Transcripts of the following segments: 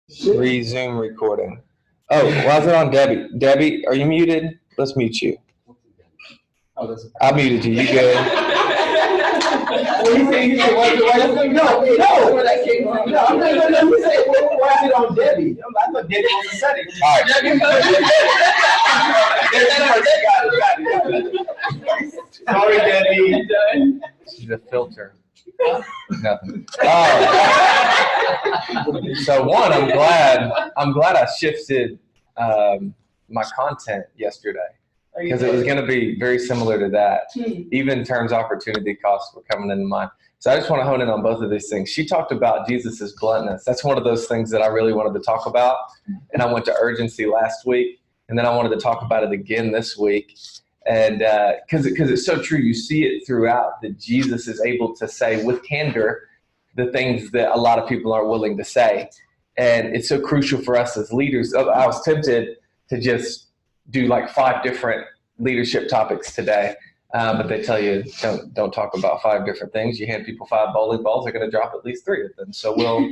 Resume recording. Oh, why is it on Debbie? Debbie, are you muted? Let's mute you. I muted you. You good? No. I'm not going to say, why is it on Debbie? I thought Debbie was a setting. All right. Sorry, Debbie. She's a filter. Nothing. So one, I'm glad I shifted my content yesterday because it was going to be very similar to that. Even terms opportunity costs were coming into mind. So I just want to hone in on both of these things. She talked about Jesus's bluntness. That's one of those things that I really wanted to talk about. And I went to urgency last week, and then I wanted to talk about it again this week. And because it's so true, you see it throughout that Jesus is able to say with candor the things that a lot of people aren't willing to say. And it's so crucial for us as leaders. I was tempted to just do like 5 different leadership topics today, but they tell you don't talk about 5 different things. You hand people 5 bowling balls, they're going to drop at least 3 of them. So we'll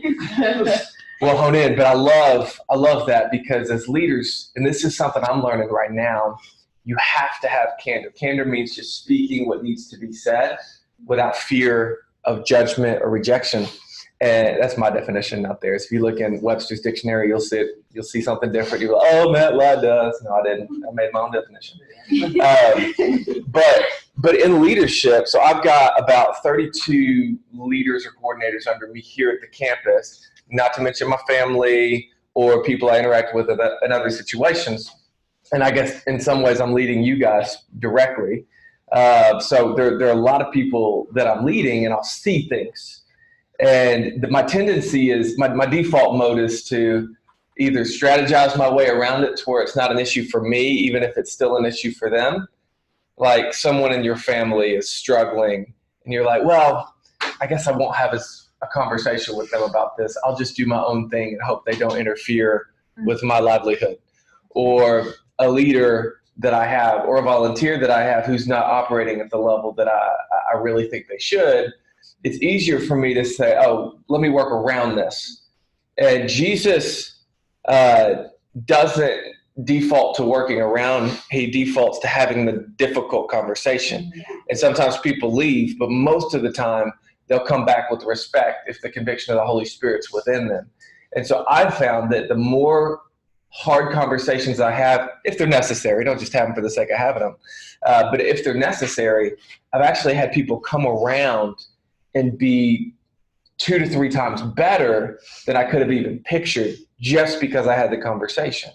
hone in. But I love that because as leaders, and this is something I'm learning right now, you have to have candor. Candor means just speaking what needs to be said without fear of judgment or rejection. And that's my definition out there. So if you look in Webster's dictionary, you'll see something different. You'll go, oh, Matt lied to us. No, I didn't. I made my own definition. But in leadership, so I've got about 32 leaders or coordinators under me here at the campus, not to mention my family or people I interact with in other situations. And I guess in some ways I'm leading you guys directly. So there are a lot of people that I'm leading, and I'll see things. And my tendency is, my default mode is to either strategize my way around it to where it's not an issue for me, even if it's still an issue for them. Like someone in your family is struggling, and you're like, well, I guess I won't have a conversation with them about this. I'll just do my own thing and hope they don't interfere with my livelihood. Or a leader that I have or a volunteer that I have who's not operating at the level that I really think they should, it's easier for me to say, oh, let me work around this. And Jesus doesn't default to working around. He defaults to having the difficult conversation. And sometimes people leave, but most of the time they'll come back with respect if the conviction of the Holy Spirit's within them. And so I've found that the more hard conversations I have, if they're necessary, don't just have them for the sake of having them, but if they're necessary, I've actually had people come around and be 2 to 3 times better than I could have even pictured just because I had the conversation.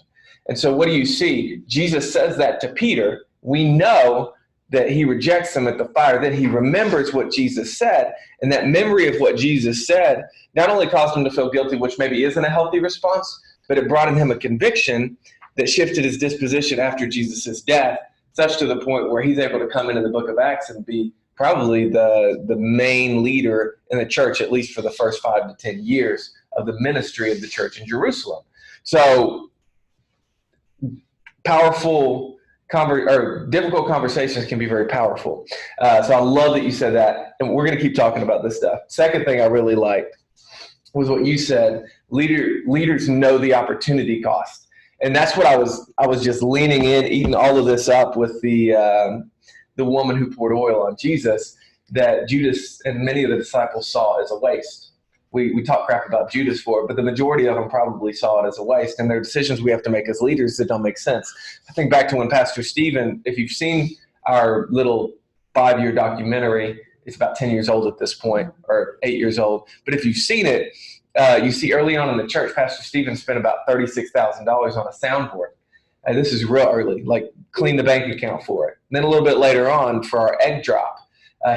And so what do you see? Jesus says that to Peter. We know that he rejects him at the fire, that he remembers what Jesus said. And that memory of what Jesus said not only caused him to feel guilty, which maybe isn't a healthy response, but it brought in him a conviction that shifted his disposition after Jesus' death, such to the point where he's able to come into the book of Acts and be probably the main leader in the church, at least for the first 5 to 10 years of the ministry of the church in Jerusalem. So difficult conversations can be very powerful. So I love that you said that, and we're going to keep talking about this stuff. Second thing I really liked was what you said. Leaders know the opportunity cost, and that's what I was just leaning in, eating all of this up with the woman who poured oil on Jesus, that Judas and many of the disciples saw as a waste. We talk crap about Judas for it, but the majority of them probably saw it as a waste, and there are decisions we have to make as leaders that don't make sense. I think back to when Pastor Stephen, if you've seen our little 5-year documentary, it's about 10 years old at this point, or 8 years old, but if you've seen it, you see early on in the church, Pastor Stephen spent about $36,000 on a soundboard. And this is real early, like clean the bank account for it. And then a little bit later on, for our egg drop,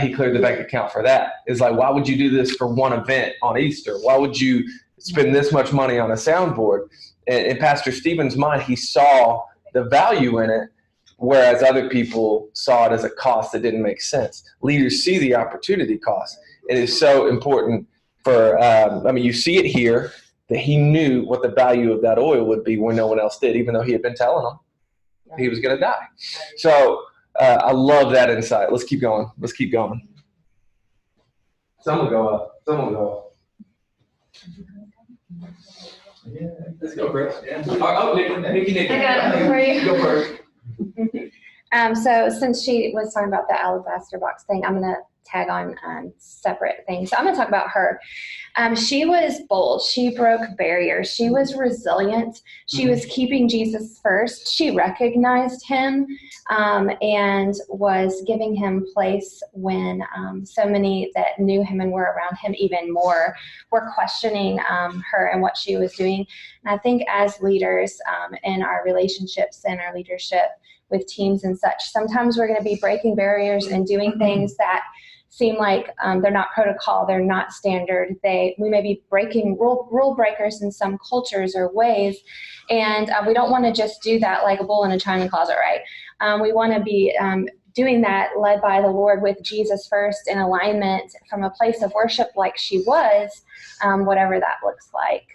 he cleared the bank account for that. It's like, why would you do this for one event on Easter? Why would you spend this much money on a soundboard? And in Pastor Stephen's mind, he saw the value in it, whereas other people saw it as a cost that didn't make sense. Leaders see the opportunity cost. It is so important for, you see it here, that he knew what the value of that oil would be when no one else did, even though he had been telling them he was going to die. So I love that insight. Let's keep going. Someone go up. Yeah, let's go, Chris. Yeah. Oh, Nikki. I got it for you. Go first. So since she was talking about the alabaster box thing, I'm going to tag on separate things. So I'm going to talk about her. She was bold. She broke barriers. She was resilient. She was keeping Jesus first. She recognized him and was giving him place when so many that knew him and were around him even more were questioning her and what she was doing. And I think as leaders in our relationships and our leadership with teams and such, sometimes we're going to be breaking barriers and doing things that seem like they're not protocol, they're not standard. We may be breaking rule breakers in some cultures or ways, and we don't want to just do that like a bull in a china closet, right? We want to be doing that led by the Lord with Jesus first in alignment from a place of worship like she was, whatever that looks like.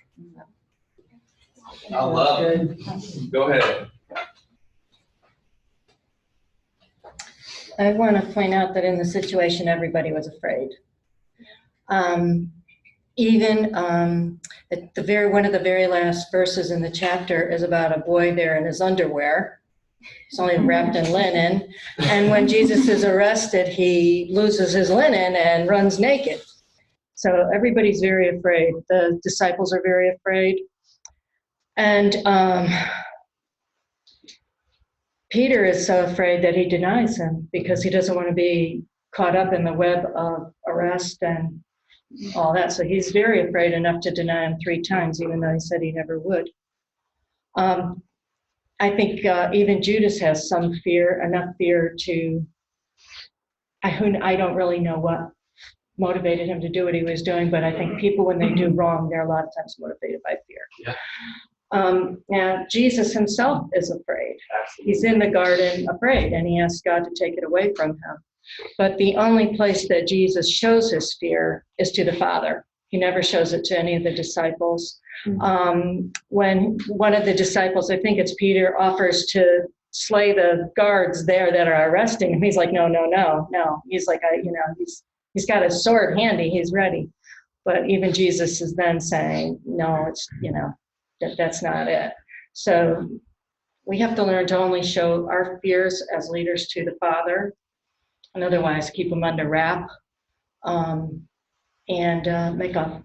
I love it. Go ahead. I want to point out that in the situation, everybody was afraid. Even one of the very last verses in the chapter is about a boy there in his underwear. He's only wrapped in linen. And when Jesus is arrested, he loses his linen and runs naked. So everybody's very afraid. The disciples are very afraid. And Peter is so afraid that he denies him because he doesn't want to be caught up in the web of arrest and all that. So he's very afraid enough to deny him 3 times, even though he said he never would. I think even Judas has some fear, enough fear to, I don't really know what motivated him to do what he was doing, but I think people, when they do wrong, they're a lot of times motivated by fear. Yeah. Now, Jesus himself is afraid. He's in the garden afraid, and he asks God to take it away from him. But the only place that Jesus shows his fear is to the Father. He never shows it to any of the disciples. When one of the disciples, I think it's Peter, offers to slay the guards there that are arresting him, he's like, no. He's like, he's got his sword handy, he's ready. But even Jesus is then saying, no, it's, that's not it. So we have to learn to only show our fears as leaders to the Father, and otherwise keep them under wrap, and make a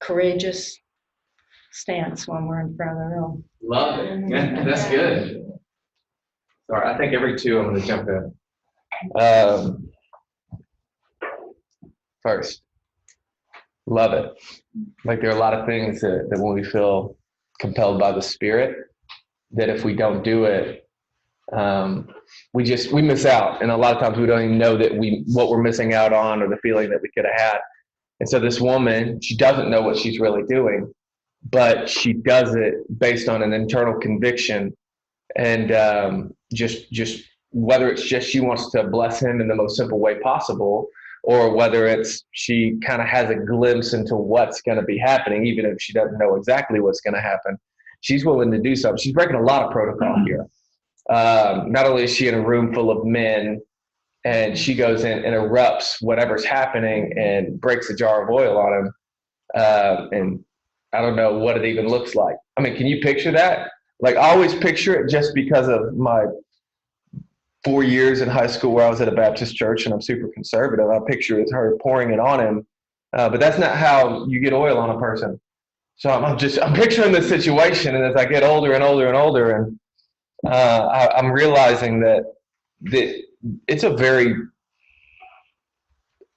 courageous stance when we're in front of the room. Love it. Yeah, that's good. Sorry, I think every 2 I'm going to jump in. First, love it. Like there are a lot of things that when we feel compelled by the Spirit, that if we don't do it, we miss out. And a lot of times we don't even know that what we're missing out on or the feeling that we could have had. And so this woman, she doesn't know what she's really doing, but she does it based on an internal conviction. And just whether it's just she wants to bless him in the most simple way possible, or whether it's she kind of has a glimpse into what's going to be happening, even if she doesn't know exactly what's going to happen. She's willing to do something. She's breaking a lot of protocol here. Not only is she in a room full of men, and she goes in and erupts whatever's happening and breaks a jar of oil on him. And I don't know what it even looks like. I mean, can you picture that? Like, I always picture it just because of my 4 years in high school where I was at a Baptist church and I'm super conservative. I picture it's her pouring it on him. But that's not how you get oil on a person. So I'm picturing this situation, and as I get older and older and older, and I'm realizing that it's a very,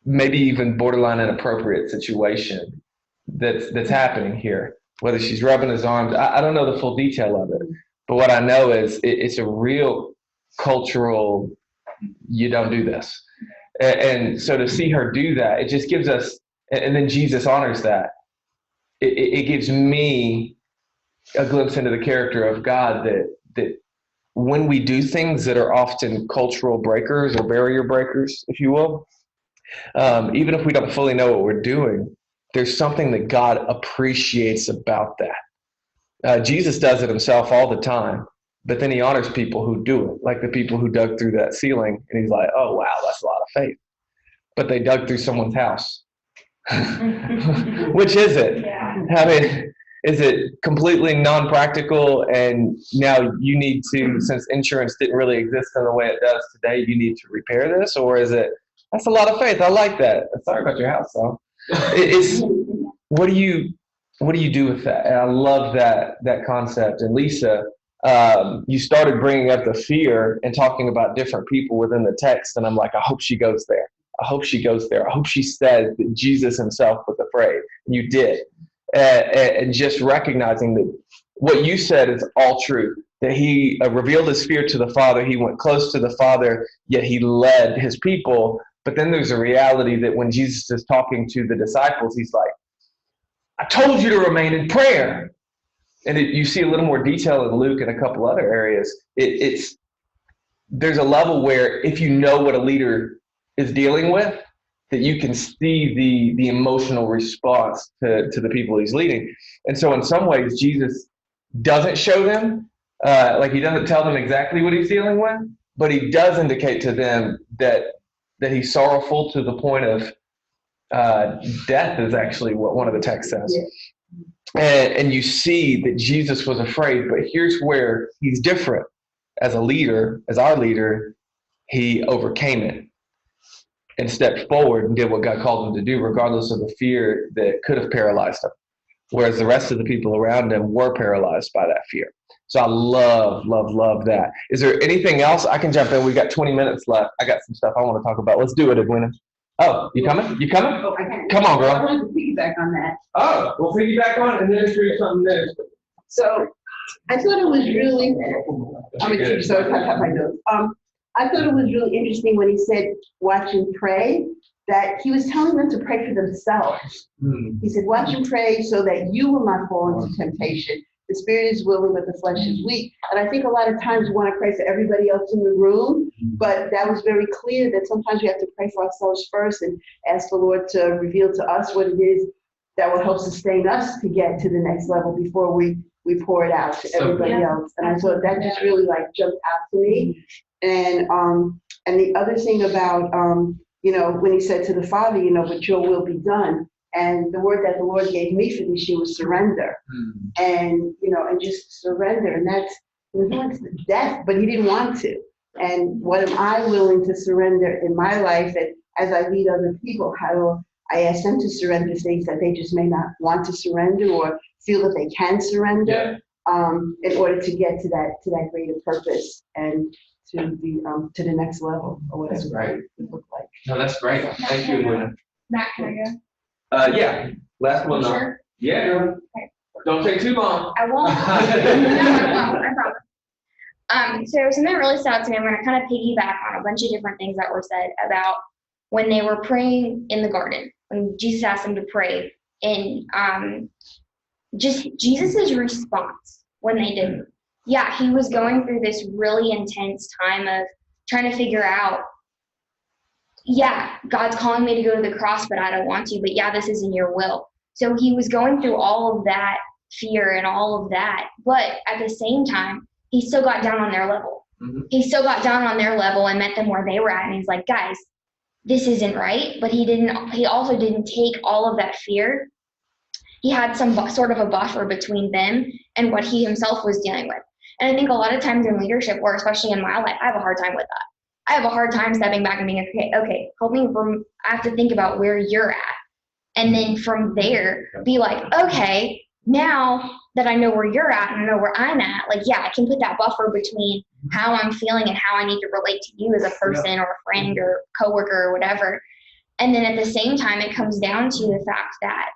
maybe even borderline inappropriate situation that's happening here. Whether she's rubbing his arms, I don't know the full detail of it. But what I know is it's a real cultural, you don't do this. And so to see her do that, it just gives us, and then Jesus honors that. It gives me a glimpse into the character of God that when we do things that are often cultural breakers or barrier breakers, if you will, even if we don't fully know what we're doing, there's something that God appreciates about that. Jesus does it himself all the time, but then he honors people who do it, like the people who dug through that ceiling, and he's like, oh, wow, that's a lot of faith. But they dug through someone's house. Which is it? Yeah. I mean, is it completely non-practical and now you need to, since insurance didn't really exist in the way it does today, you need to repair this? Or is it, that's a lot of faith. I like that. Sorry about your house, though. It's, what do you do with that? And I love that concept. And Lisa, you started bringing up the fear and talking about different people within the text. And I'm like, I hope she goes there. I hope she goes there. I hope she says that Jesus himself was afraid. And you did. And just recognizing that what you said is all true, that he revealed his fear to the Father. He went close to the Father, yet he led his people. But then there's a reality that when Jesus is talking to the disciples, he's like, I told you to remain in prayer. And you see a little more detail in Luke and a couple other areas. There's a level where if you know what a leader is dealing with, that you can see the emotional response to the people he's leading. And so in some ways, Jesus doesn't show them, like he doesn't tell them exactly what he's dealing with, but he does indicate to them that he's sorrowful to the point of death is actually what one of the texts says. Yeah. And you see that Jesus was afraid, but here's where he's different. As a leader, as our leader, he overcame it and stepped forward and did what God called him to do, regardless of the fear that could have paralyzed him. Whereas the rest of the people around him were paralyzed by that fear. So I love that. Is there anything else? I can jump in. We've got 20 minutes left. I got some stuff I want to talk about. Let's do it, Edwina. Oh, you coming? You coming? Oh, I can. Come on, girl. I wanted to piggyback on that. Oh, we'll piggyback on it and then show you something new. So I thought it was really, I'm a teacher, so I have my notes. I thought it was really interesting when he said, watch and pray, that he was telling them to pray for themselves. He said, watch and pray so that you will not fall into temptation. The spirit is willing, but the flesh is weak. And I think a lot of times we want to pray for everybody else in the room, but that was very clear that sometimes we have to pray for ourselves first and ask the Lord to reveal to us what it is that will help sustain us to get to the next level before we pour it out to everybody else. And I thought that just really like jumped out to me. And the other thing about, when he said to the Father, but your will be done. And the word that the Lord gave me for this year was surrender. And, and just surrender. And that's, he wants death, but he didn't want to. And what am I willing to surrender in my life? And as I lead other people, how do I ask them to surrender things that they just may not want to surrender or feel that they can surrender in order to get to that greater purpose and to the next level or whatever that's great. it look like. No, that's great. Thank you, Edwina. Matt, can I go? Yeah. Last one. Sure? Yeah. Okay. Don't take too long. I won't. No, I promise. So something really stood out to me. I'm going to kind of piggyback on a bunch of different things that were said about when they were praying in the garden, when Jesus asked them to pray, and just Jesus's response when they didn't. Yeah, he was going through this really intense time of trying to figure out, yeah, God's calling me to go to the cross, but I don't want to. But yeah, this isn't your will. So he was going through all of that fear and all of that. But at the same time, he still got down on their level. Mm-hmm. He still got down on their level and met them where they were at. And he's like, guys, this isn't right. But he also didn't take all of that fear. He had some sort of a buffer between them and what he himself was dealing with. And I think a lot of times in leadership, or especially in my life, I have a hard time with that. I have a hard time stepping back and being okay, help me I have to think about where you're at. And then from there, be like, okay, now that I know where you're at and I know where I'm at, like, yeah, I can put that buffer between how I'm feeling and how I need to relate to you as a person or a friend or coworker or whatever. And then at the same time, it comes down to the fact that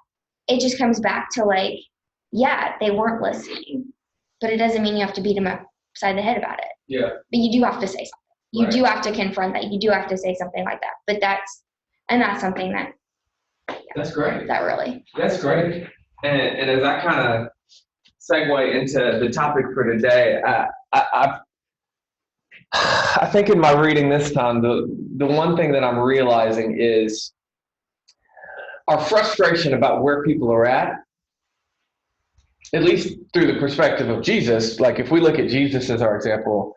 it just comes back to like, yeah, they weren't listening, but it doesn't mean you have to beat them upside the head about it. Yeah. But you do have to say something. You do have to confront that. You do have to say something like that. But that's something that. Yeah, that's great. That's great. And as I kind of segue into the topic for today, I think in my reading this time, the one thing that I'm realizing is our frustration about where people are at least through the perspective of Jesus. Like if we look at Jesus as our example,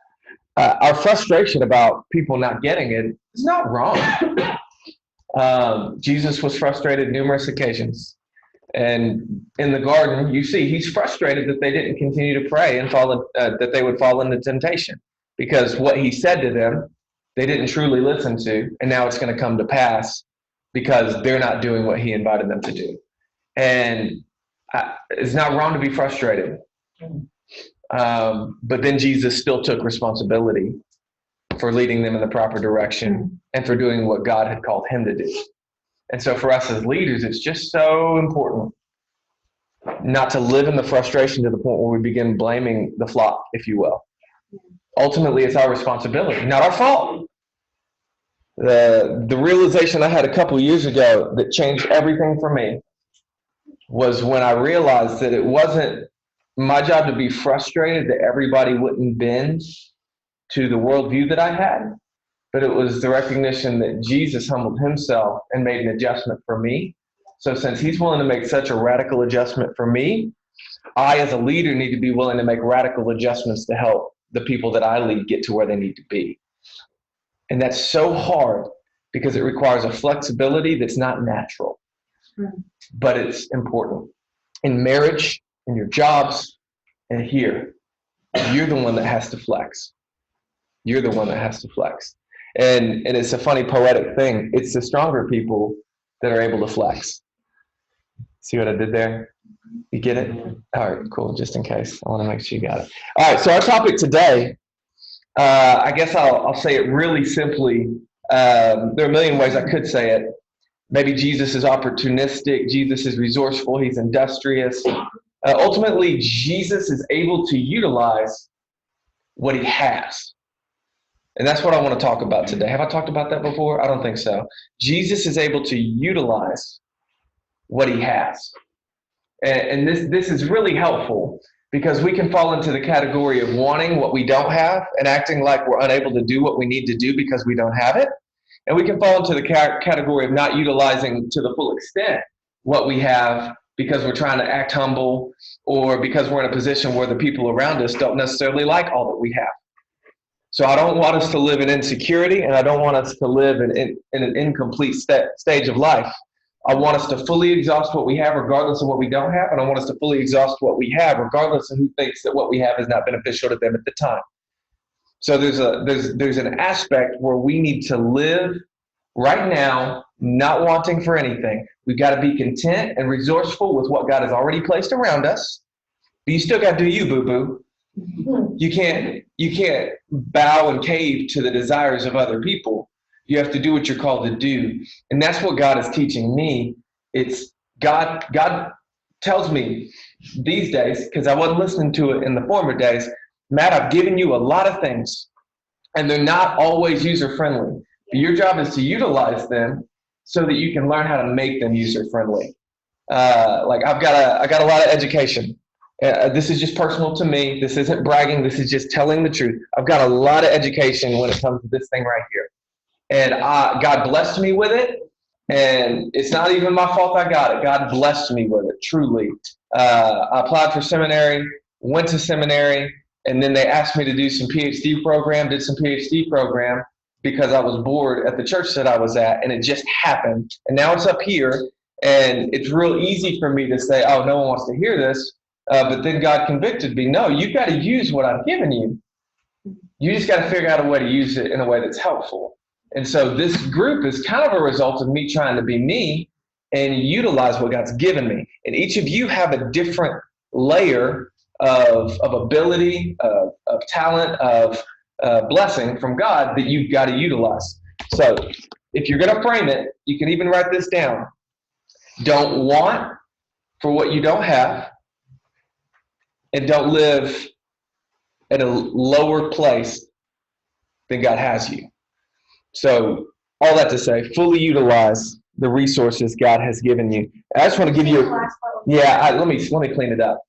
our frustration about people not getting it is not wrong. Jesus was frustrated numerous occasions. And in the garden, you see, he's frustrated that they didn't continue to pray and that they would fall into temptation, because what he said to them, they didn't truly listen to, and now it's going to come to pass because they're not doing what he invited them to do. And it's not wrong to be frustrated. But then Jesus still took responsibility for leading them in the proper direction and for doing what God had called him to do. And so for us as leaders, it's just so important not to live in the frustration to the point where we begin blaming the flock, if you will. Ultimately, it's our responsibility, not our fault. The realization I had a couple years ago that changed everything for me was when I realized that it wasn't my job to be frustrated that everybody wouldn't bend to the worldview that I had, but it was the recognition that Jesus humbled himself and made an adjustment for me. So since he's willing to make such a radical adjustment for me, I as a leader need to be willing to make radical adjustments to help the people that I lead get to where they need to be. And that's so hard because it requires a flexibility that's not natural, but it's important. In marriage, in your jobs, and here, you're the one that has to flex. You're the one that has to flex. And it's a funny poetic thing. It's the stronger people that are able to flex. See what I did there? You get it? All right, cool. Just in case. I want to make sure you got it. All right, so our topic today, I guess I'll say it really simply. There are a million ways I could say it. Maybe Jesus is opportunistic. Jesus is resourceful. He's industrious. Ultimately, Jesus is able to utilize what he has. And that's what I want to talk about today. Have I talked about that before? I don't think so. Jesus is able to utilize what he has. And this is really helpful because we can fall into the category of wanting what we don't have and acting like we're unable to do what we need to do because we don't have it. And we can fall into the category of not utilizing to the full extent what we have because we're trying to act humble or because we're in a position where the people around us don't necessarily like all that we have. So I don't want us to live in insecurity, and I don't want us to live in an incomplete stage of life. I want us to fully exhaust what we have regardless of what we don't have, and I want us to fully exhaust what we have regardless of who thinks that what we have is not beneficial to them at the time. So there's an aspect where we need to live right now, not wanting for anything. We've got to be content and resourceful with what God has already placed around us, but you still got to do you, boo-boo. You can't bow and cave to the desires of other people. You have to do what you're called to do. And that's what God is teaching me. It's God tells me these days, because I wasn't listening to it in the former days, Matt, I've given you a lot of things, and they're not always user-friendly. Your job is to utilize them so that you can learn how to make them user-friendly. Like I got a lot of education. This is just personal to me. This isn't bragging. This is just telling the truth. I've got a lot of education when it comes to this thing right here. And God blessed me with it. And it's not even my fault I got it. God blessed me with it, truly. I applied for seminary, went to seminary, and then they asked me to do some PhD program, did some PhD program because I was bored at the church that I was at, and it just happened. And now it's up here, and it's real easy for me to say, oh, no one wants to hear this. But then God convicted me. No, you've got to use what I've given you. You just got to figure out a way to use it in a way that's helpful. And so this group is kind of a result of me trying to be me and utilize what God's given me. And each of you have a different layer of ability, of talent, of blessing from God that you've got to utilize. So if you're going to frame it, you can even write this down. Don't want for what you don't have. And don't live at a lower place than God has you. So all that to say, fully utilize the resources God has given you. I just want to give you, let me clean it up.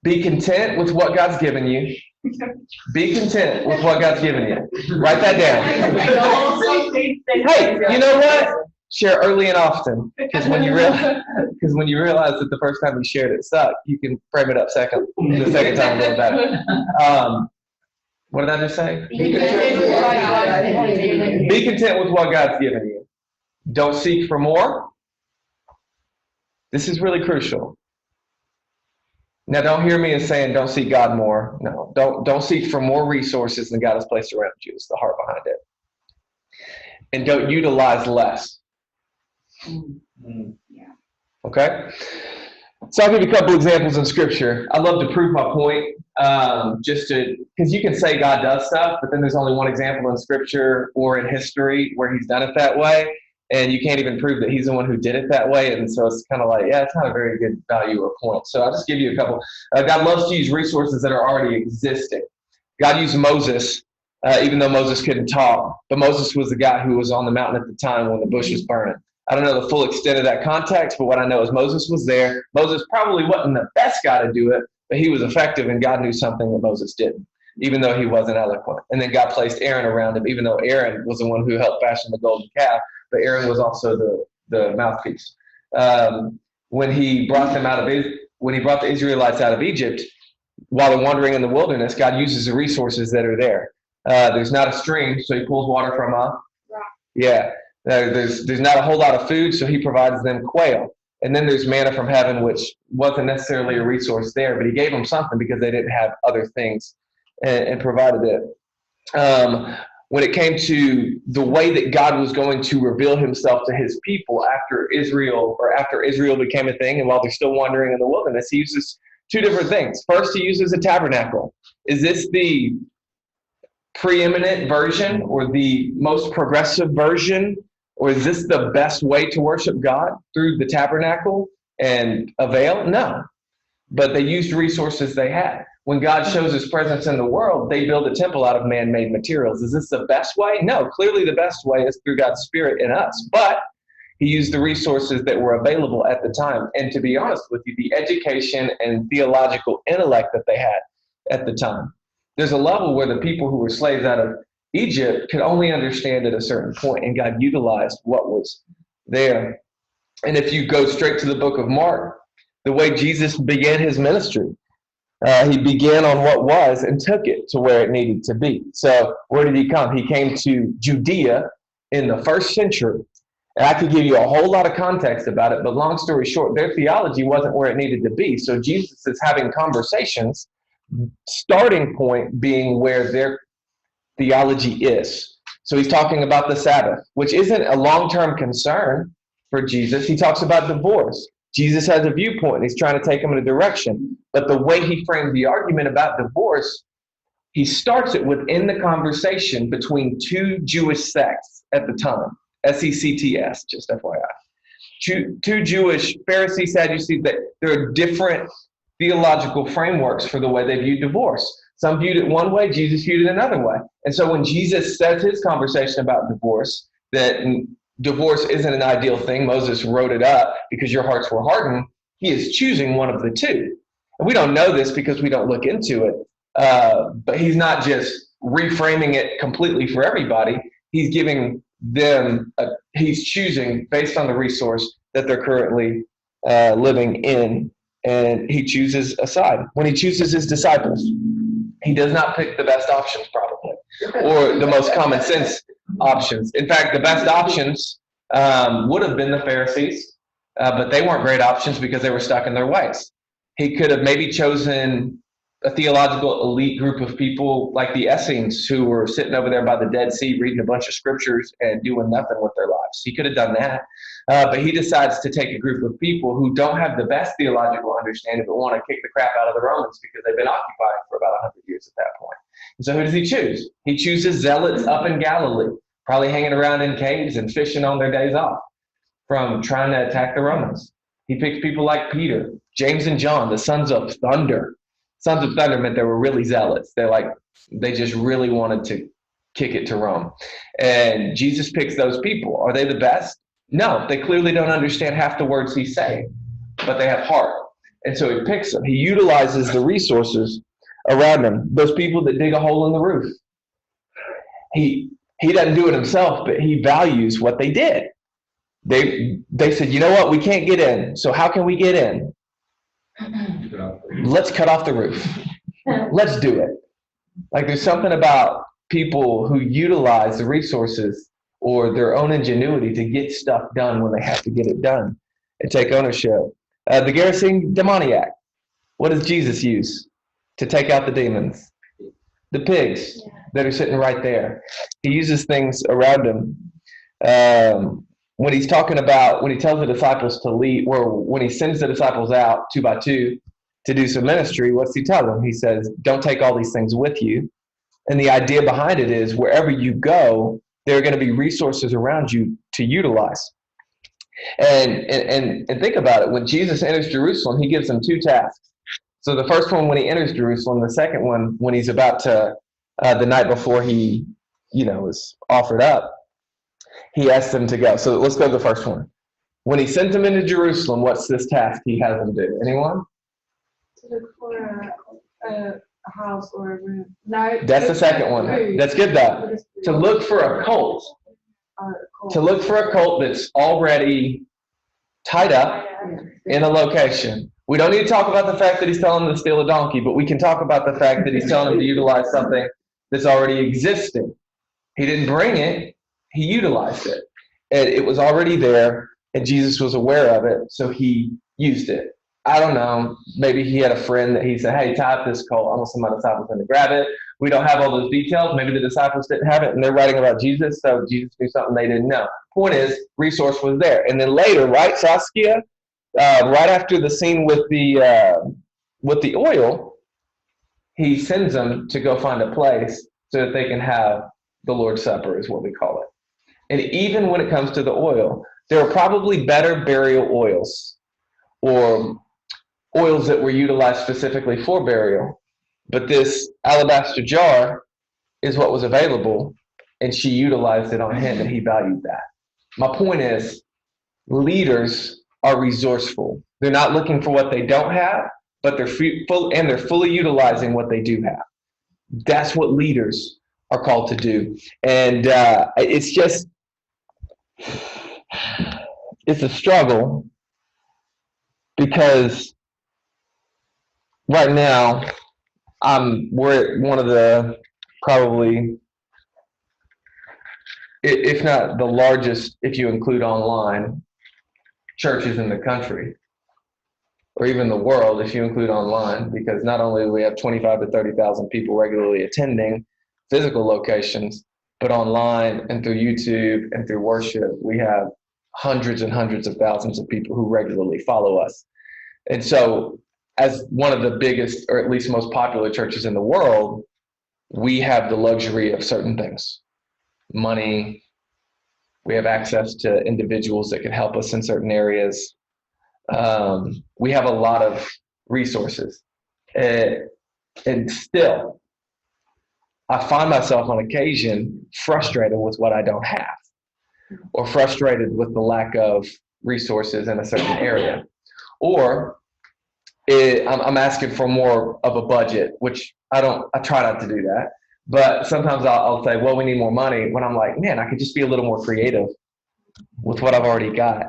Be content with what God's given you. Be content with what God's given you. Write that down. Hey, you know what? Share early and often, because when you realize that the first time you shared it sucked, you can frame it up the second time a little better. What did I just say? Be content with what God's given you. Don't seek for more. This is really crucial. Now, don't hear me as saying don't seek God more. No, don't seek for more resources than God has placed around you. It's the heart behind it. And don't utilize less. Okay? So I'll give you a couple examples in Scripture. I love to prove my point, because you can say God does stuff, but then there's only one example in Scripture or in history where he's done it that way, and you can't even prove that he's the one who did it that way, and so it's kind of like, yeah, it's not a very good value or point. So I'll just give you a couple. God loves to use resources that are already existing. God used Moses, even though Moses couldn't talk, but Moses was the guy who was on the mountain at the time when the bush was burning. I don't know the full extent of that context, but what I know is Moses was there. Moses probably wasn't the best guy to do it, but he was effective, and God knew something that Moses didn't, even though he wasn't eloquent. And then God placed Aaron around him, even though Aaron was the one who helped fashion the golden calf, but Aaron was also the mouthpiece. When he brought the Israelites out of Egypt, while they're wandering in the wilderness, God uses the resources that are there. There's not a stream, so he pulls water from a rock. Yeah. There's not a whole lot of food, so he provides them quail. And then there's manna from heaven, which wasn't necessarily a resource there, but he gave them something because they didn't have other things, and provided it. When it came to the way that God was going to reveal himself to his people after Israel became a thing, and while they're still wandering in the wilderness, he uses two different things. First, he uses a tabernacle. Is this the preeminent version or the most progressive version? Or is this the best way to worship God, through the tabernacle and a veil? No. But they used resources they had. When God shows his presence in the world, they build a temple out of man-made materials. Is this the best way? No. Clearly the best way is through God's Spirit in us. But he used the resources that were available at the time. And to be honest with you, the education and theological intellect that they had at the time. There's a level where the people who were slaves out of Egypt could only understand at a certain point, and God utilized what was there. And if you go straight to the book of Mark, the way Jesus began his ministry, he began on what was and took it to where it needed to be. So where did he come? He came to Judea in the 1st century. And I could give you a whole lot of context about it, but long story short, their theology wasn't where it needed to be. So Jesus is having conversations, starting point being where their theology is. So he's talking about the Sabbath, which isn't a long-term concern for Jesus. He talks about divorce. Jesus has a viewpoint, and he's trying to take them in a direction. But the way he frames the argument about divorce, he starts it within the conversation between two Jewish sects at the time, SECTS, just FYI. Two Jewish, Pharisee, Sadducee, that there are different theological frameworks for the way they view divorce. Some viewed it one way, Jesus viewed it another way. And so when Jesus says his conversation about divorce, that divorce isn't an ideal thing, Moses wrote it up because your hearts were hardened, he is choosing one of the two. And we don't know this because we don't look into it, but he's not just reframing it completely for everybody. He's giving them, he's choosing based on the resource that they're currently living in, and he chooses a side. When he chooses his disciples, he does not pick the best options, probably, or the most common sense options. In fact, the best options would have been the Pharisees, but they weren't great options because they were stuck in their ways. He could have maybe chosen a theological elite group of people like the Essenes, who were sitting over there by the Dead Sea reading a bunch of scriptures and doing nothing with their lives. He could have done that. But he decides to take a group of people who don't have the best theological understanding but want to kick the crap out of the Romans because they've been occupying for about 100 years at that point. And so who does he choose? He chooses zealots up in Galilee, probably hanging around in caves and fishing on their days off from trying to attack the Romans. He picks people like Peter, James and John, the sons of thunder. Sons of thunder meant they were really zealots. They just really wanted to kick it to Rome. And Jesus picks those people. Are they the best? No, they clearly don't understand half the words he's saying, but they have heart. And so he picks them. He utilizes the resources around him. Those people that dig a hole in the roof. He doesn't do it himself, but he values what they did. They said, you know what? We can't get in. So how can we get in? Let's cut off the roof. Let's do it. Like, there's something about people who utilize the resources or their own ingenuity to get stuff done when they have to get it done and take ownership. The Gerasene demoniac. What does Jesus use to take out the demons? The pigs that are sitting right there. He uses things around him. When he's talking about, when he tells the disciples to lead, or when he sends the disciples out 2 by 2 to do some ministry, what's he tell them? He says, don't take all these things with you. And the idea behind it is wherever you go, there are going to be resources around you to utilize. And think about it. When Jesus enters Jerusalem, he gives them 2 tasks. So the first one when he enters Jerusalem, the second one when he's about to, the night before he, is offered up, he asks them to go. So let's go to the first one. When he sends them into Jerusalem, what's this task he has them do? Anyone? To look for a house or a room. No, That's the second one. That's good though. To look for a colt. To look for a colt that's already tied up in a location. We don't need to talk about the fact that he's telling them to steal a donkey, but we can talk about the fact that he's telling them to utilize something that's already existing. He didn't bring it, he utilized it. And it was already there, and Jesus was aware of it, so he used it. I don't know, maybe he had a friend that he said, hey, tie up this colt. I want some of my disciples to grab it. We don't have all those details. Maybe the disciples didn't have it, and they're writing about Jesus, so Jesus knew something they didn't know. Point is, resource was there. And then later, right, Saskia, right after the scene with the oil, he sends them to go find a place so that they can have the Lord's Supper, is what we call it. And even when it comes to the oil, there are probably better burial oils or oils that were utilized specifically for burial. But this alabaster jar is what was available, and she utilized it on him, and he valued that. My point is, leaders are resourceful. They're not looking for what they don't have, but they're fully utilizing what they do have. That's what leaders are called to do. And it's a struggle, because right now we're at one of the, probably, if not the largest, if you include online, churches in the country, or even the world if you include online, because not only do we have 25 to 30,000 people regularly attending physical locations, but online and through YouTube and through worship, we have hundreds and hundreds of thousands of people who regularly follow us. And so as one of the biggest, or at least most popular churches in the world, we have the luxury of certain things. Money, we have access to individuals that can help us in certain areas. We have a lot of resources. And still, I find myself on occasion frustrated with what I don't have, or frustrated with the lack of resources in a certain area. Or I'm asking for more of a budget, which I try not to do that. But sometimes I'll say, well, we need more money, when I'm like, man, I could just be a little more creative with what I've already got.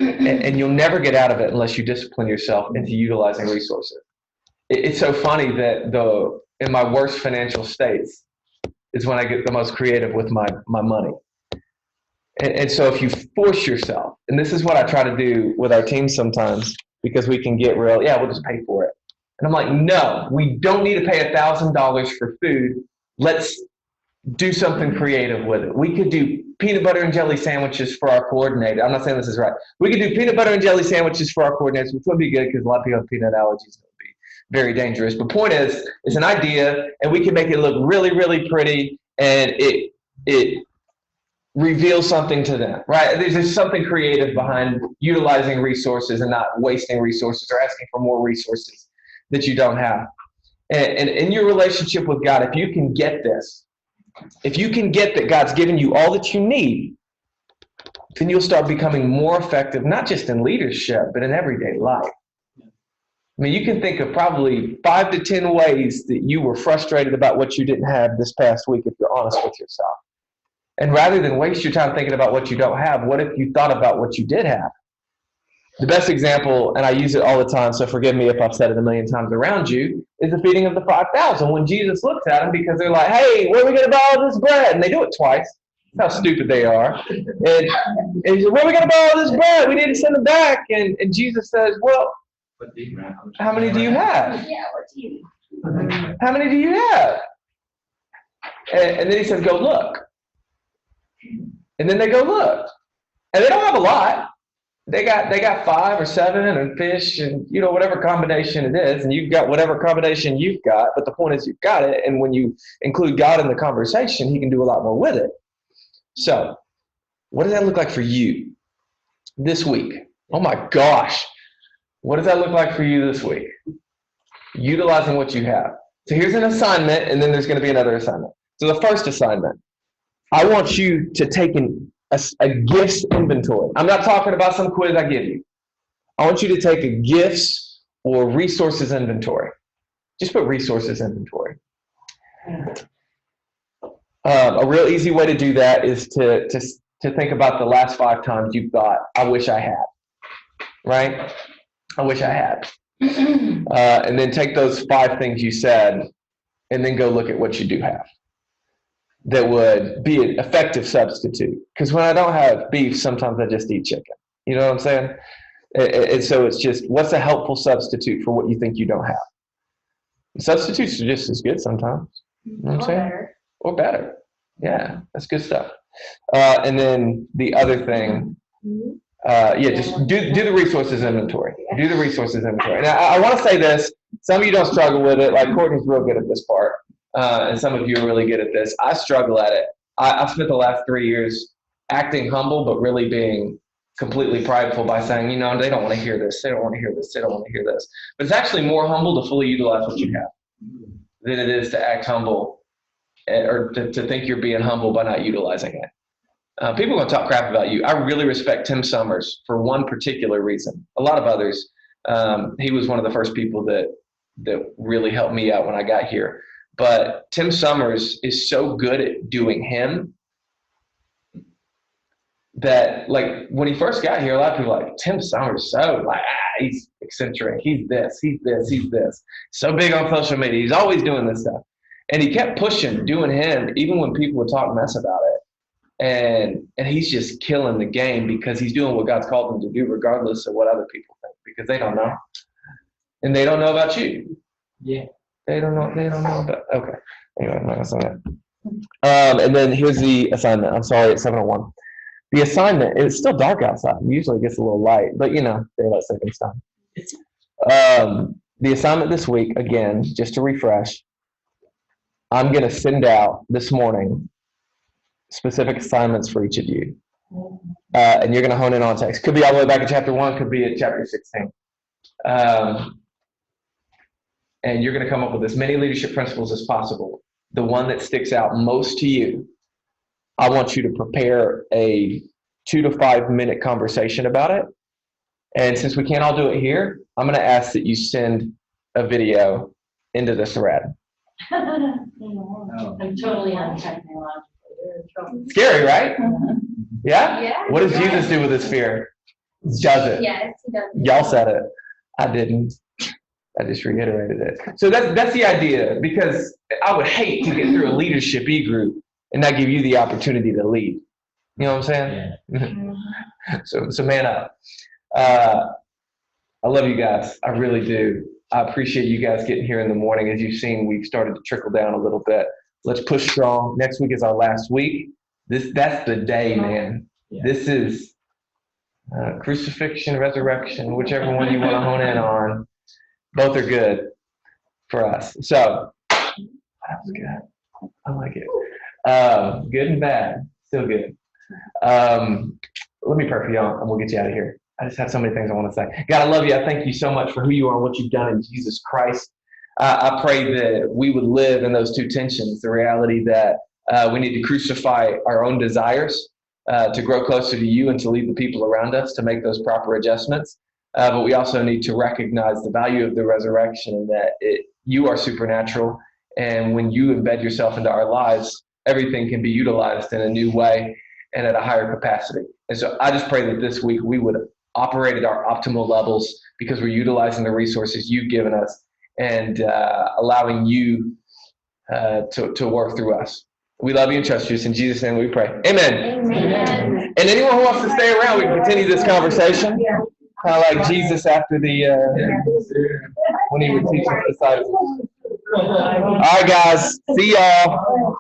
And you'll never get out of it unless you discipline yourself into utilizing resources. It's so funny that in my worst financial states is when I get the most creative with my money. And so if you force yourself, and this is what I try to do with our team sometimes, because we can get real, yeah, we'll just pay for it. And I'm like, no, we don't need to pay $1,000 for food. Let's do something creative with it. We could do peanut butter and jelly sandwiches for our coordinator. I'm not saying this is right. We could do peanut butter and jelly sandwiches for our coordinators, which would be good because a lot of people have peanut allergies. It would be very dangerous. But point is, it's an idea, and we can make it look really, really pretty, and it reveals something to them, right? There's something creative behind utilizing resources and not wasting resources or asking for more resources that you don't have. And in your relationship with God, if you can get this, if you can get that God's given you all that you need, then you'll start becoming more effective, not just in leadership, but in everyday life. I mean, you can think of probably 5 to 10 ways that you were frustrated about what you didn't have this past week, if you're honest with yourself. And rather than waste your time thinking about what you don't have, what if you thought about what you did have? The best example, and I use it all the time, so forgive me if I've said it a million times around you, is the feeding of the 5,000. When Jesus looks at them, because they're like, hey, where are we going to buy all this bread? And they do it twice. That's how stupid they are. And he said, where are we going to buy all this bread? We need to send them back. And Jesus says, well, how many do you have? Yeah, what do you? How many do you have? And then he says, go look. And then they go look. And they don't have a lot. They got 5 or 7 and fish and, whatever combination it is. And you've got whatever combination you've got. But the point is you've got it. And when you include God in the conversation, he can do a lot more with it. So what does that look like for you this week? Oh my gosh. What does that look like for you this week? Utilizing what you have. So here's an assignment, and then there's going to be another assignment. So the first assignment, I want you to take a gifts inventory. I'm not talking about some quiz I give you. I want you to take a gifts or resources inventory. Just put resources inventory. A real easy way to do that is to think about the last 5 times you thought, I wish I had. Right? I wish I had. And then take those 5 things you said and then go look at what you do have that would be an effective substitute. Because when I don't have beef, sometimes I just eat chicken. You know what I'm saying? And so it's just, what's a helpful substitute for what you think you don't have? Substitutes are just as good sometimes. You know what I'm saying? Better. Or better. Yeah, that's good stuff. And then the other thing, just do the resources inventory. Do the resources inventory. Now, I want to say this. Some of you don't struggle with it. Like Courtney's real good at this part. And some of you are really good at this. I struggle at it. I've spent the last 3 years acting humble, but really being completely prideful by saying, they don't want to hear this. They don't want to hear this. They don't want to hear this. But it's actually more humble to fully utilize what you have than it is to act humble or to think you're being humble by not utilizing it. People are going to talk crap about you. I really respect Tim Summers for one particular reason. A lot of others. He was one of the first people that really helped me out when I got here. But Tim Summers is so good at doing him that, like, when he first got here, a lot of people were like, Tim Summers, he's eccentric. He's this, he's this, he's this. So big on social media. He's always doing this stuff. And he kept pushing, doing him, even when people would talk mess about it. And he's just killing the game because he's doing what God's called him to do, regardless of what other people think, because they don't know. And they don't know about you. Yeah. They don't know about, okay. Anyway, I'm not going to say that. And then here's the assignment. I'm sorry, it's 7:01. The assignment, it's still dark outside. Usually it gets a little light, but daylight savings time. The assignment this week, again, just to refresh, I'm going to send out this morning specific assignments for each of you. And you're going to hone in on text. Could be all the way back in chapter 1, could be at chapter 16. And you're going to come up with as many leadership principles as possible. The one that sticks out most to you, I want you to prepare a 2 to 5 minute conversation about it. And since we can't all do it here, I'm going to ask that you send a video into the thread. I'm totally untechnological. Scary, right? Yeah? Yeah. What does Jesus do with his fear? Does it? Yes, he does. Y'all said it. I didn't. I just reiterated it. So that's the idea, because I would hate to get through a leadership e-group and not give you the opportunity to lead. You know what I'm saying? Yeah. So man up. I love you guys. I really do. I appreciate you guys getting here in the morning. As you've seen, we've started to trickle down a little bit. Let's push strong. Next week is our last week. That's the day, man. Yeah. This is crucifixion, resurrection, whichever one you want to hone in on. Both are good for us. So that was good. I like it. Good and bad. Still good. Let me pray for y'all, and we'll get you out of here. I just have so many things I want to say. God, I love you. I thank you so much for who you are and what you've done in Jesus Christ. I pray that we would live in those two tensions, the reality that we need to crucify our own desires to grow closer to you and to lead the people around us to make those proper adjustments. But we also need to recognize the value of the resurrection and that you are supernatural. And when you embed yourself into our lives, everything can be utilized in a new way and at a higher capacity. And so I just pray that this week we would operate at our optimal levels because we're utilizing the resources you've given us and allowing you to work through us. We love you and trust you. It's in Jesus' name we pray. Amen. Amen. And anyone who wants to stay around, we can continue this conversation. Kind of like Jesus after the, when he would teach his disciples. All right, guys. See y'all.